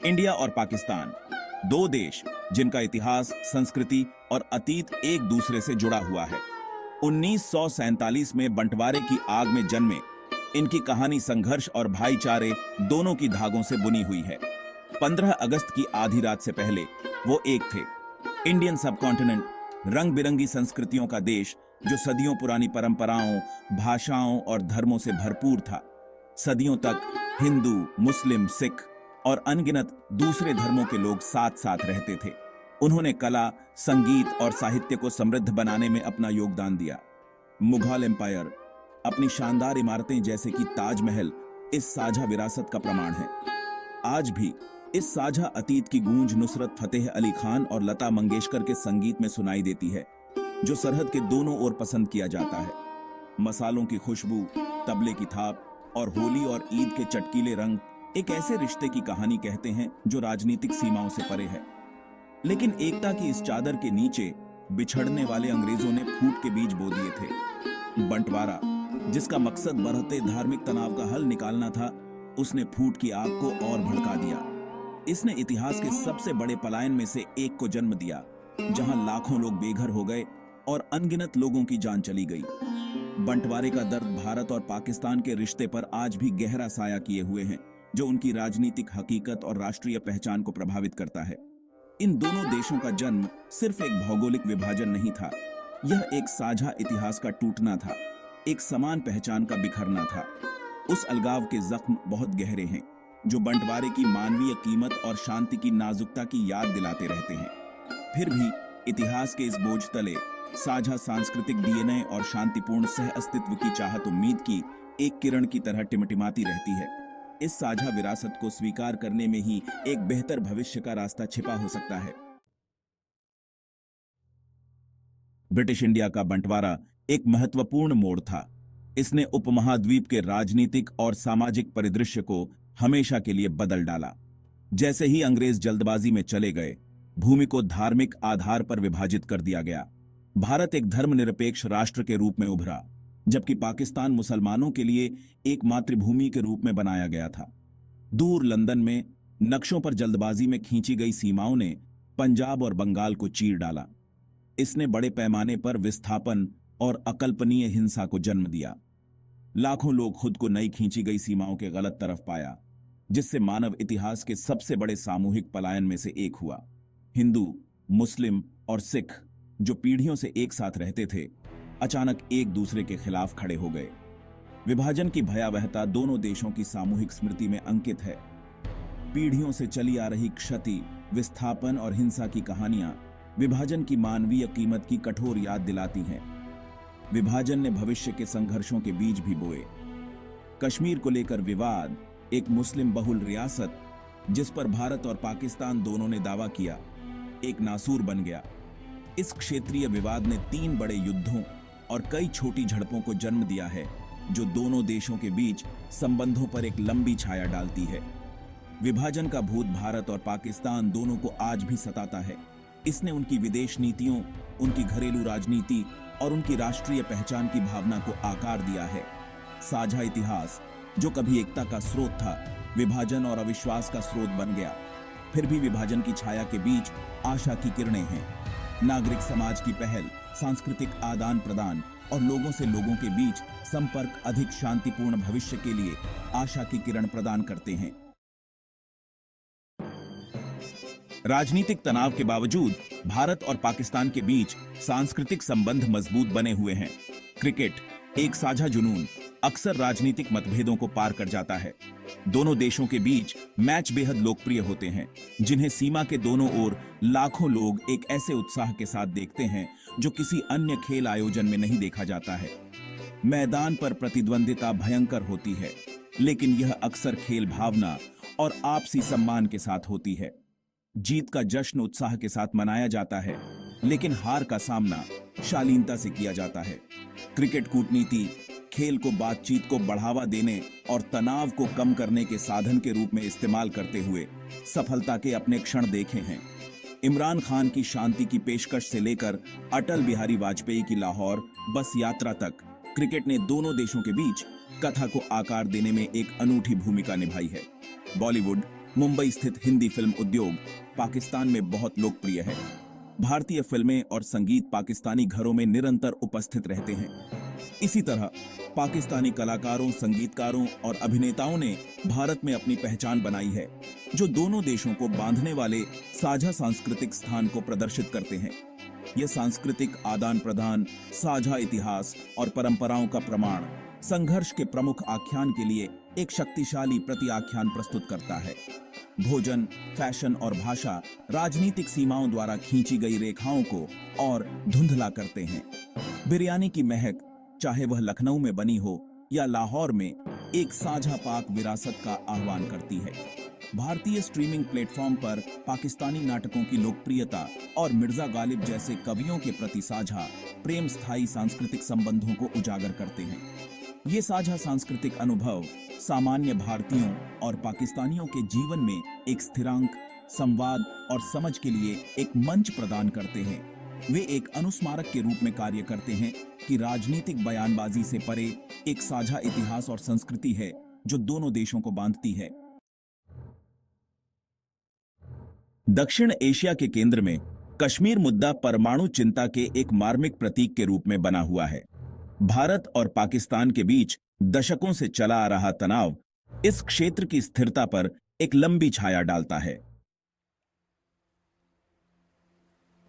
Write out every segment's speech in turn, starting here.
India और पाकिस्तान, दो देश जिनका इतिहास, संस्कृति और अतीत एक दूसरे से जुड़ा हुआ है। 1947 में बंटवारे की आग में जन्मे इनकी कहानी संघर्ष और भाईचारे दोनों की धागों से बुनी हुई है। 15 अगस्त की आधी रात से पहले वो एक थे। इंडियन सबकॉन्टिनेंट, रंग बिरंगी संस्कृतियों का देश जो सदियों पुरानी परंपराओं, भाषाओं और धर्मों से भरपूर था। सदियों तक हिंदू, मुस्लिम, सिख और अनगिनत दूसरे धर्मों के लोग साथ साथ रहते थे। उन्होंने कला, संगीत और साहित्य को समृद्ध बनाने में अपना योगदान दिया। मुगल एम्पायर अपनी शानदार इमारतें जैसे कि ताजमहल इस साझा विरासत का प्रमाण है। आज भी इस साझा अतीत की गूंज नुसरत फतेह अली खान और लता मंगेशकर के संगीत में सुनाई देती है, जो सरहद के दोनों ओर पसंद किया जाता है। मसालों की खुशबू, तबले की थाप और होली और ईद के चटकीले रंग एक ऐसे रिश्ते की कहानी कहते हैं जो राजनीतिक सीमाओं से परे है। लेकिन एकता की इस चादर के नीचे बिछड़ने वाले अंग्रेजों ने फूट के बीज बो दिए थे। बंटवारा, जिसका मकसद बढ़ते धार्मिक तनाव का हल निकालना था, उसने फूट की आग को और भड़का दिया। इसने इतिहास के सबसे बड़े पलायन में से एक को जन्म दिया, जहां लाखों लोग बेघर हो गए और अनगिनत लोगों की जान चली गई। बंटवारे का दर्द भारत और पाकिस्तान के रिश्ते पर आज भी गहरा साया किए हुए हैं, जो उनकी राजनीतिक हकीकत और राष्ट्रीय पहचान को प्रभावित करता है। इन दोनों देशों का जन्म सिर्फ एक भौगोलिक विभाजन नहीं था, यह एक साझा इतिहास का टूटना था, एक समान पहचान का बिखरना था। उस अलगाव के जख्म बहुत गहरे हैं, जो बंटवारे की मानवीय कीमत और शांति की नाजुकता की याद दिलाते रहते हैं। फिर भी इतिहास के इस बोझ तले साझा सांस्कृतिक डीएनए और शांतिपूर्ण सह अस्तित्व की चाहत उम्मीद की एक किरण की तरह टिमटिमाती रहती है। इस साझा विरासत को स्वीकार करने में ही एक बेहतर भविष्य का रास्ता छिपा हो सकता है। ब्रिटिश इंडिया का बंटवारा एक महत्वपूर्ण मोड़ था। इसने उपमहाद्वीप के राजनीतिक और सामाजिक परिदृश्य को हमेशा के लिए बदल डाला। जैसे ही अंग्रेज जल्दबाजी में चले गए, भूमि को धार्मिक आधार पर विभाजित कर दिया गया। भारत एक धर्मनिरपेक्ष राष्ट्र के रूप में उभरा, जबकि पाकिस्तान मुसलमानों के लिए एक मातृभूमि के रूप में बनाया गया था। दूर लंदन में नक्शों पर जल्दबाजी में खींची गई सीमाओं ने पंजाब और बंगाल को चीर डाला। इसने बड़े पैमाने पर विस्थापन और अकल्पनीय हिंसा को जन्म दिया। लाखों लोग खुद को नई खींची गई सीमाओं के गलत तरफ पाया, जिससे मानव इतिहास के सबसे बड़े सामूहिक पलायन में से एक हुआ। हिंदू, मुस्लिम और सिख, जो पीढ़ियों से एक साथ रहते थे, अचानक एक दूसरे के खिलाफ खड़े हो गए। विभाजन की भयावहता दोनों देशों की सामूहिक स्मृति में अंकित है। पीढ़ियों से चली आ रही क्षति, विस्थापन और हिंसा की कहानियां विभाजन की मानवीय कीमत की कठोर याद दिलाती हैं। विभाजन ने भविष्य के संघर्षों के बीज भी बोए। कश्मीर को लेकर विवाद, एक मुस्लिम बहुल रियासत जिस पर भारत और पाकिस्तान दोनों ने दावा किया, एक नासूर बन गया। इस क्षेत्रीय विवाद ने 3 बड़े युद्धों और कई छोटी झड़पों को जन्म दिया है, जो दोनों देशों के बीच संबंधों पर एक लंबी छाया डालती है। विभाजन का भूत भारत और पाकिस्तान दोनों को आज भी सताता है। इसने उनकी विदेश नीतियों, उनकी घरेलू राजनीति और उनकी राष्ट्रीय पहचान की भावना को आकार दिया है। साझा इतिहास, जो कभी एकता का स्रोत था, विभाजन और अविश्वास का स्रोत बन गया। फिर भी विभाजन की छाया के बीच आशा की किरणें हैं। नागरिक समाज की पहल, सांस्कृतिक आदान प्रदान और लोगों से लोगों के बीच संपर्क अधिक शांतिपूर्ण भविष्य के लिए आशा की किरण प्रदान करते हैं। राजनीतिक तनाव के बावजूद भारत और पाकिस्तान के बीच सांस्कृतिक संबंध मजबूत बने हुए हैं। क्रिकेट, एक साझा जुनून, अक्सर राजनीतिक मतभेदों को पार कर जाता है। दोनों देशों के बीच मैच बेहद लोकप्रिय होते हैं, जिन्हें सीमा के दोनों ओर लाखों लोग एक ऐसे उत्साह के साथ देखते हैं जो किसी अन्य खेल आयोजन में नहीं देखा जाता है। मैदान पर प्रतिद्वंदिता भयंकर होती है, लेकिन यह अक्सर खेल भावना और आपसी सम्मान के साथ होती है। जीत का जश्न उत्साह के साथ मनाया जाता है, लेकिन हार का सामना शालीनता से किया जाता है। क्रिकेट कूटनीति खेल को बातचीत को बढ़ावा देने और तनाव को कम करने के साधन के रूप में इस्तेमाल करते हुए सफलता के अपने क्षण देखे हैं। इमरान खान की शांति की पेशकश से लेकर अटल बिहारी वाजपेयी की लाहौर बस यात्रा तक, क्रिकेट ने दोनों देशों के बीच कथा को आकार देने में एक अनूठी भूमिका निभाई है। बॉलीवुड, मुंबई स्थित हिंदी फिल्म उद्योग पाकिस्तान में बहुत लोकप्रिय है। भारतीय फिल्में और संगीत पाकिस्तानी घरों में निरंतर उपस्थित रहते हैं। इसी तरह पाकिस्तानी कलाकारों, संगीतकारों और अभिनेताओं ने भारत में अपनी पहचान बनाई है, जो दोनों देशों को बांधने वाले साझा सांस्कृतिक स्थान को प्रदर्शित करते हैं। यह सांस्कृतिक आदान प्रदान, साझा इतिहास और परंपराओं का प्रमाण संघर्ष के प्रमुख आख्यान के लिए एक शक्तिशाली प्रति आख्यान प्रस्तुत करता है। भोजन, फैशन और भाषा राजनीतिक सीमाओं द्वारा खींची गई रेखाओं को और धुंधला करते हैं। बिरयानी की महक, चाहे वह लखनऊ में बनी हो या लाहौर में, एक साझा पाक विरासत का आह्वान करती है। भारतीय स्ट्रीमिंग प्लेटफॉर्म पर पाकिस्तानी नाटकों की लोकप्रियता और मिर्जा गालिब जैसे कवियों के प्रति साझा प्रेम स्थायी सांस्कृतिक संबंधों को उजागर करते हैं। ये साझा सांस्कृतिक अनुभव सामान्य भारतीयों और पाकिस्तानियों के जीवन में एक स्थिरांक, संवाद और समझ के लिए एक मंच प्रदान करते हैं। वे एक अनुस्मारक के रूप में कार्य करते हैं कि राजनीतिक बयानबाजी से परे एक साझा इतिहास और संस्कृति है जो दोनों देशों को बांधती है। दक्षिण एशिया के केंद्र में कश्मीर मुद्दा परमाणु चिंता के एक मार्मिक प्रतीक के रूप में बना हुआ है। भारत और पाकिस्तान के बीच दशकों से चला आ रहा तनाव इस क्षेत्र की स्थिरता पर एक लंबी छाया डालता है।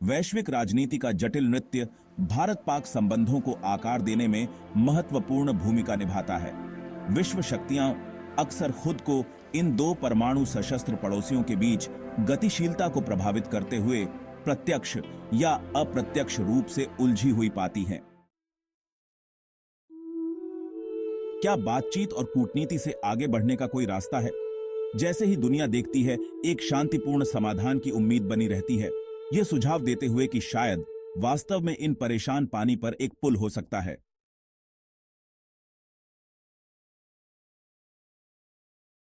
वैश्विक राजनीति का जटिल नृत्य भारत पाक संबंधों को आकार देने में महत्वपूर्ण भूमिका निभाता है। विश्व शक्तियां अक्सर खुद को इन दो परमाणु सशस्त्र पड़ोसियों के बीच गतिशीलता को प्रभावित करते हुए प्रत्यक्ष या अप्रत्यक्ष रूप से उलझी हुई पाती हैं। क्या बातचीत और कूटनीति से आगे बढ़ने का कोई रास्ता है? जैसे ही दुनिया देखती है, एक शांतिपूर्ण समाधान की उम्मीद बनी रहती है, यह सुझाव देते हुए कि शायद वास्तव में इन परेशान पानी पर एक पुल हो सकता है।